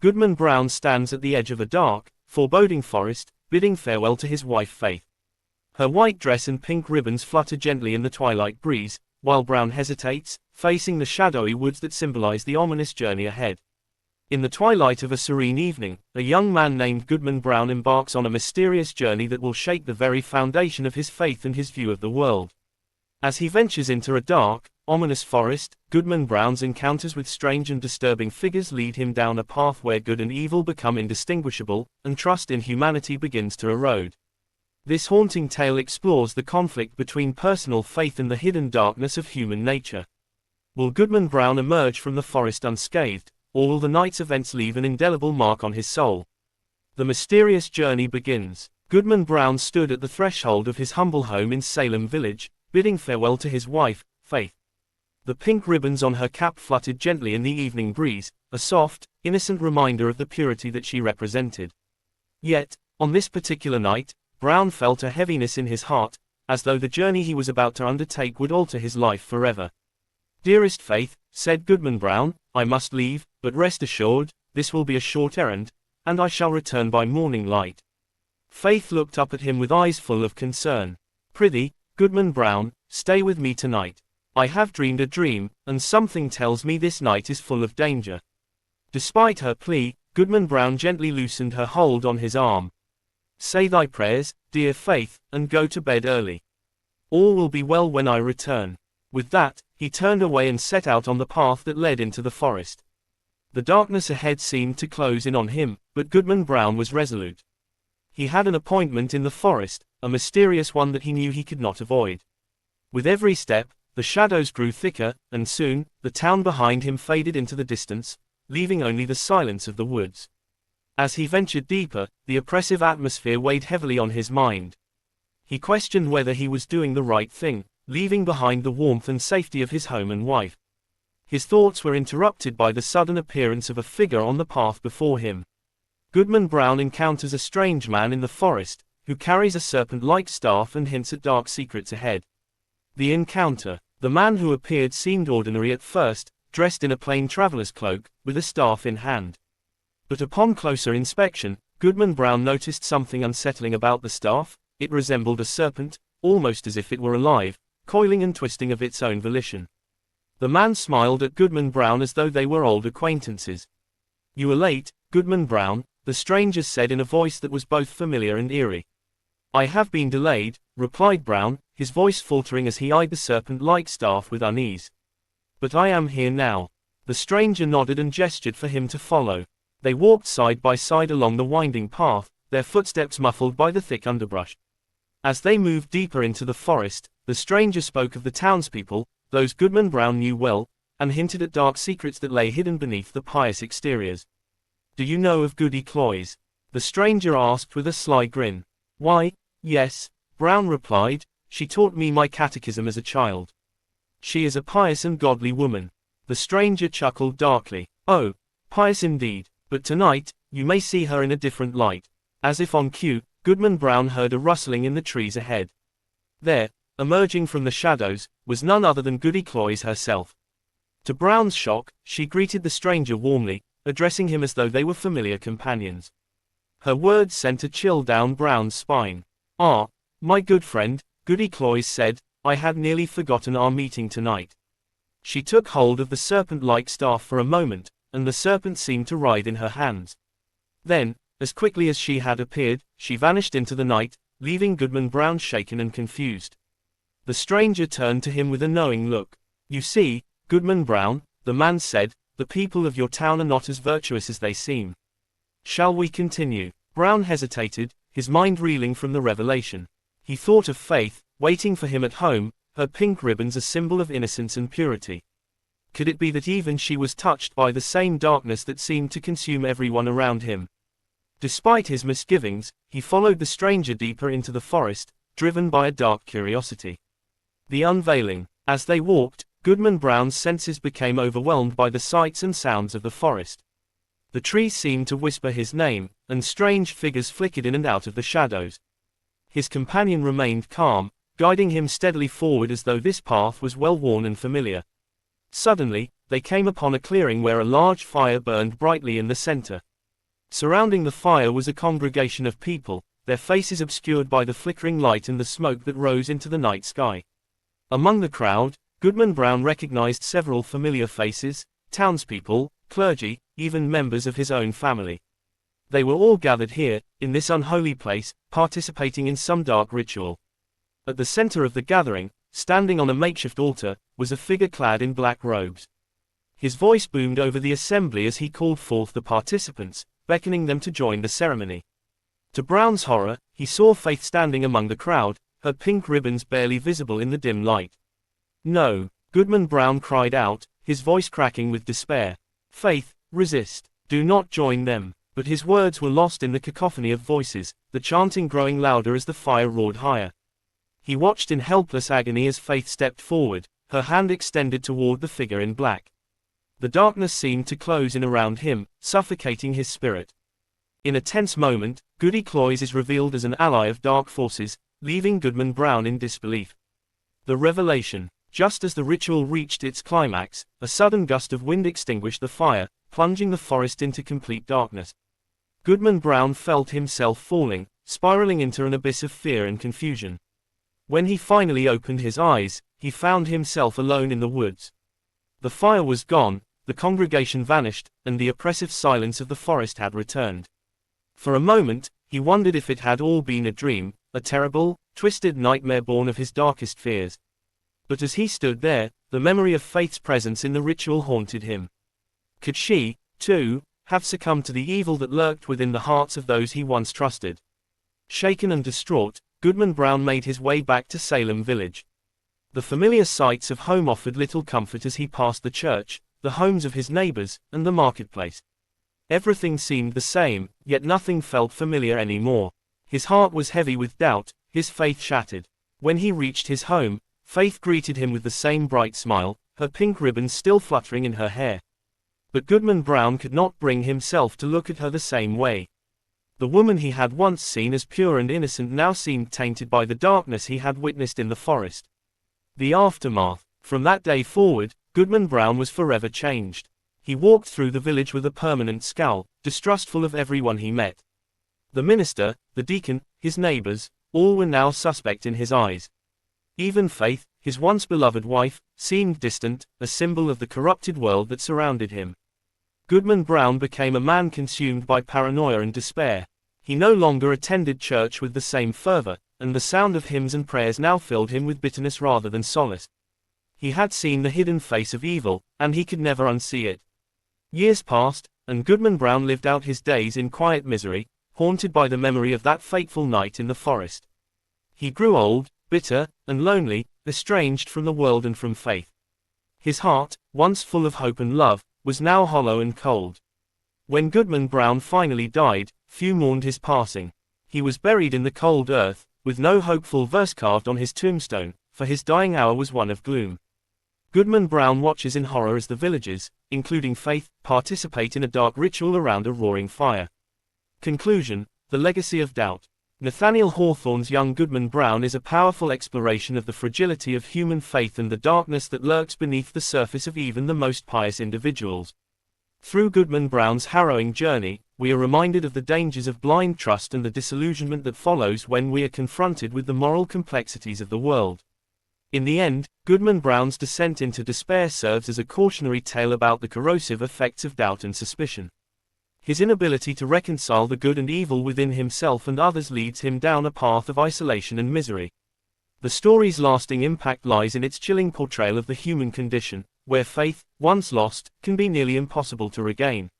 Goodman Brown stands at the edge of a dark, foreboding forest, bidding farewell to his wife Faith. Her white dress and pink ribbons flutter gently in the twilight breeze, while Brown hesitates, facing the shadowy woods that symbolize the ominous journey ahead. In the twilight of a serene evening, a young man named Goodman Brown embarks on a mysterious journey that will shake the very foundation of his faith and his view of the world. As he ventures into a dark, ominous forest, Goodman Brown's encounters with strange and disturbing figures lead him down a path where good and evil become indistinguishable, and trust in humanity begins to erode. This haunting tale explores the conflict between personal faith and the hidden darkness of human nature. Will Goodman Brown emerge from the forest unscathed, or will the night's events leave an indelible mark on his soul? The mysterious journey begins. Goodman Brown stood at the threshold of his humble home in Salem Village, bidding farewell to his wife, Faith. The pink ribbons on her cap fluttered gently in the evening breeze, a soft, innocent reminder of the purity that she represented. Yet, on this particular night, Brown felt a heaviness in his heart, as though the journey he was about to undertake would alter his life forever. "Dearest Faith," said Goodman Brown, "I must leave, but rest assured, this will be a short errand, and I shall return by morning light." Faith looked up at him with eyes full of concern. "Prithee, Goodman Brown, stay with me tonight. I have dreamed a dream, and something tells me this night is full of danger." Despite her plea, Goodman Brown gently loosened her hold on his arm. "Say thy prayers, dear Faith, and go to bed early. All will be well when I return." With that, he turned away and set out on the path that led into the forest. The darkness ahead seemed to close in on him, but Goodman Brown was resolute. He had an appointment in the forest, a mysterious one that he knew he could not avoid. With every step, the shadows grew thicker, and soon, the town behind him faded into the distance, leaving only the silence of the woods. As he ventured deeper, the oppressive atmosphere weighed heavily on his mind. He questioned whether he was doing the right thing, leaving behind the warmth and safety of his home and wife. His thoughts were interrupted by the sudden appearance of a figure on the path before him. Goodman Brown encounters a strange man in the forest, who carries a serpent-like staff and hints at dark secrets ahead. The encounter. The man who appeared seemed ordinary at first, dressed in a plain traveler's cloak, with a staff in hand. But upon closer inspection, Goodman Brown noticed something unsettling about the staff. It resembled a serpent, almost as if it were alive, coiling and twisting of its own volition. The man smiled at Goodman Brown as though they were old acquaintances. "You are late, Goodman Brown," the stranger said in a voice that was both familiar and eerie. "I have been delayed," replied Brown, his voice faltering as he eyed the serpent-like staff with unease. "But I am here now." The stranger nodded and gestured for him to follow. They walked side by side along the winding path, their footsteps muffled by the thick underbrush. As they moved deeper into the forest, the stranger spoke of the townspeople, those Goodman Brown knew well, and hinted at dark secrets that lay hidden beneath the pious exteriors. "Do you know of Goody Cloyes?" the stranger asked with a sly grin. "Why, yes," Brown replied, "she taught me my catechism as a child. She is a pious and godly woman." The stranger chuckled darkly. "Oh, pious indeed, but tonight, you may see her in a different light." As if on cue, Goodman Brown heard a rustling in the trees ahead. There, emerging from the shadows, was none other than Goody Cloyes herself. To Brown's shock, she greeted the stranger warmly, addressing him as though they were familiar companions. Her words sent a chill down Brown's spine. "Ah, my good friend," Goody Cloyes said, "I had nearly forgotten our meeting tonight." She took hold of the serpent-like staff for a moment, and the serpent seemed to writhe in her hands. Then, as quickly as she had appeared, she vanished into the night, leaving Goodman Brown shaken and confused. The stranger turned to him with a knowing look. "You see, Goodman Brown," the man said, "the people of your town are not as virtuous as they seem. Shall we continue?" Brown hesitated, his mind reeling from the revelation. He thought of Faith, waiting for him at home, her pink ribbons a symbol of innocence and purity. Could it be that even she was touched by the same darkness that seemed to consume everyone around him? Despite his misgivings, he followed the stranger deeper into the forest, driven by a dark curiosity. The unveiling. As they walked, Goodman Brown's senses became overwhelmed by the sights and sounds of the forest. The trees seemed to whisper his name, and strange figures flickered in and out of the shadows. His companion remained calm, guiding him steadily forward as though this path was well worn and familiar. Suddenly, they came upon a clearing where a large fire burned brightly in the center. Surrounding the fire was a congregation of people, their faces obscured by the flickering light and the smoke that rose into the night sky. Among the crowd, Goodman Brown recognized several familiar faces, townspeople, clergy, even members of his own family. They were all gathered here, in this unholy place, participating in some dark ritual. At the center of the gathering, standing on a makeshift altar, was a figure clad in black robes. His voice boomed over the assembly as he called forth the participants, beckoning them to join the ceremony. To Brown's horror, he saw Faith standing among the crowd, her pink ribbons barely visible in the dim light. "No," Goodman Brown cried out, his voice cracking with despair. "Faith, resist. Do not join them." But his words were lost in the cacophony of voices, the chanting growing louder as the fire roared higher. He watched in helpless agony as Faith stepped forward, her hand extended toward the figure in black. The darkness seemed to close in around him, suffocating his spirit. In a tense moment, Goody Cloyes is revealed as an ally of dark forces, leaving Goodman Brown in disbelief. The revelation. Just as the ritual reached its climax, a sudden gust of wind extinguished the fire, plunging the forest into complete darkness. Goodman Brown felt himself falling, spiraling into an abyss of fear and confusion. When he finally opened his eyes, he found himself alone in the woods. The fire was gone, the congregation vanished, and the oppressive silence of the forest had returned. For a moment, he wondered if it had all been a dream, a terrible, twisted nightmare born of his darkest fears. But as he stood there, the memory of Faith's presence in the ritual haunted him. Could she, too, have succumbed to the evil that lurked within the hearts of those he once trusted? Shaken and distraught, Goodman Brown made his way back to Salem Village. The familiar sights of home offered little comfort as he passed the church, the homes of his neighbors, and the marketplace. Everything seemed the same, yet nothing felt familiar anymore. His heart was heavy with doubt, his faith shattered. When he reached his home, Faith greeted him with the same bright smile, her pink ribbons still fluttering in her hair. But Goodman Brown could not bring himself to look at her the same way. The woman he had once seen as pure and innocent now seemed tainted by the darkness he had witnessed in the forest. The aftermath. From that day forward, Goodman Brown was forever changed. He walked through the village with a permanent scowl, distrustful of everyone he met. The minister, the deacon, his neighbors, all were now suspect in his eyes. Even Faith, his once beloved wife, seemed distant, a symbol of the corrupted world that surrounded him. Goodman Brown became a man consumed by paranoia and despair. He no longer attended church with the same fervor, and the sound of hymns and prayers now filled him with bitterness rather than solace. He had seen the hidden face of evil, and he could never unsee it. Years passed, and Goodman Brown lived out his days in quiet misery, haunted by the memory of that fateful night in the forest. He grew old, bitter, and lonely, estranged from the world and from Faith. His heart, once full of hope and love, was now hollow and cold. When Goodman Brown finally died, few mourned his passing. He was buried in the cold earth, with no hopeful verse carved on his tombstone, for his dying hour was one of gloom. Goodman Brown watches in horror as the villagers, including Faith, participate in a dark ritual around a roaring fire. Conclusion: the legacy of doubt. Nathaniel Hawthorne's Young Goodman Brown is a powerful exploration of the fragility of human faith and the darkness that lurks beneath the surface of even the most pious individuals. Through Goodman Brown's harrowing journey, we are reminded of the dangers of blind trust and the disillusionment that follows when we are confronted with the moral complexities of the world. In the end, Goodman Brown's descent into despair serves as a cautionary tale about the corrosive effects of doubt and suspicion. His inability to reconcile the good and evil within himself and others leads him down a path of isolation and misery. The story's lasting impact lies in its chilling portrayal of the human condition, where faith, once lost, can be nearly impossible to regain.